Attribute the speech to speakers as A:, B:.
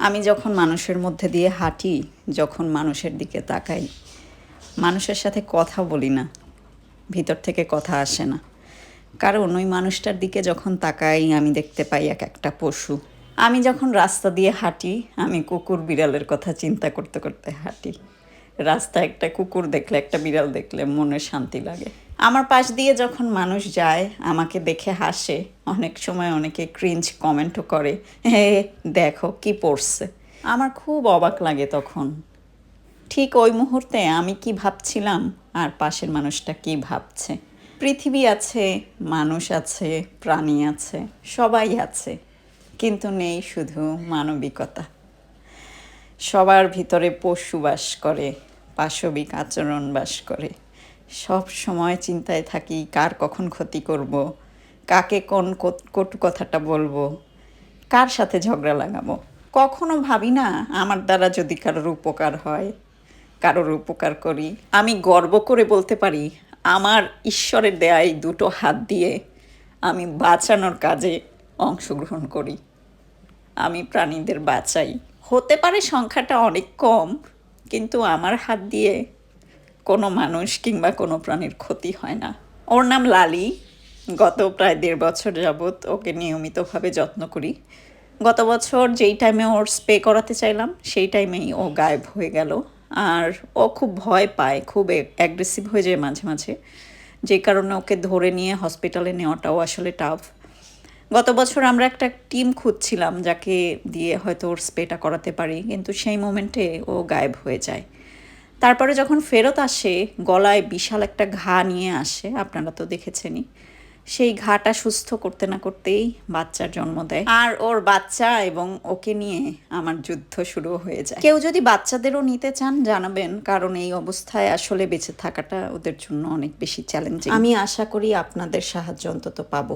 A: আমি যখন মানুষের মধ্যে দিয়ে হাঁটি, যখন মানুষের দিকে তাকাই, মানুষের সাথে কথা বলি না, ভিতর থেকে কথা আসে না। কারণ ওই মানুষটার দিকে যখন তাকাই আমি দেখতে পাই এক একটা পশু। আমি যখন রাস্তা দিয়ে হাঁটি, আমি কুকুর বিড়ালের কথা চিন্তা করতে করতে হাঁটি। রাস্তায় একটা কুকুর দেখলে, একটা বিড়াল দেখলে মনে শান্তি লাগে। আমার পাশ দিয়ে যখন মানুষ যায়, আমাকে দেখে হাসে, অনেক সময় অনেকে ক্রিঞ্জ কমেন্টও করে, হে দেখো কি পড়ছে। আমার খুব অবাক লাগে তখন। ঠিক ওই মুহূর্তে আমি কি ভাবছিলাম আর পাশের মানুষটা কি ভাবছে। পৃথিবী আছে, মানুষ আছে, প্রাণী আছে, সবাই আছে, কিন্তু নেই শুধু মানবিকতা। সবার ভিতরে পশু বাস করে, পাশবিক আচরণ বাস করে। সব সময় চিন্তায় থাকি কার কখন ক্ষতি করব, কাকে কোন কটু কথাটা বলবো, কার সাথে ঝগড়া লাগাবো। কখনো ভাবি না আমার দ্বারা যদি কারোর উপকার হয়, কারোর উপকার করি। আমি গর্ব করে বলতে পারি আমার ঈশ্বরের দেয়া এই দুটো হাত দিয়ে আমি বাঁচানোর কাজে অংশগ্রহণ করি। আমি প্রাণীদের বাঁচাই। হতে পারে সংখ্যাটা অনেক কম, কিন্তু আমার হাত দিয়ে কোনো মানুষ কিংবা কোনো প্রাণীর ক্ষতি হয় না। ওর নাম লালি। গত প্রায় 1.5 বছর যাবৎ ওকে নিয়মিতভাবে যত্ন করি। গত বছর যেই টাইমে ওর স্প্রে করাতে চাইলাম, সেই টাইমেই ও গায়েব হয়ে গেল। আর ও খুব ভয় পায়, খুব অ্যাগ্রেসিভ হয়ে যায় মাঝে মাঝে, যে কারণে ওকে ধরে নিয়ে হসপিটালে নেওয়াটাও আসলে টাফ। গত বছর আমরা একটা টিম খুঁজছিলাম যাকে দিয়ে হয়তো ওর স্প্রেটা করাতে পারি, কিন্তু সেই মোমেন্টে ও গায়েব হয়ে যায়। তারপরে যখন ফেরত আসে, গলায় বিশাল একটা ঘা নিয়ে আসে, আপনারা তো দেখেছেনই। সেই ঘাটা সুস্থ করতে না করতেই বাচ্চার জন্ম দেয়। আর ওর বাচ্চা এবং ওকে নিয়ে আমার যুদ্ধ শুরু হয়ে যায়। কেউ যদি বাচ্চাদেরও নিতে চান জানাবেন, কারণ এই অবস্থায় আসলে বেঁচে থাকাটা ওদের জন্য অনেক বেশি চ্যালেঞ্জিং। আমি আশা করি আপনাদের সাহায্য অন্তত পাবো।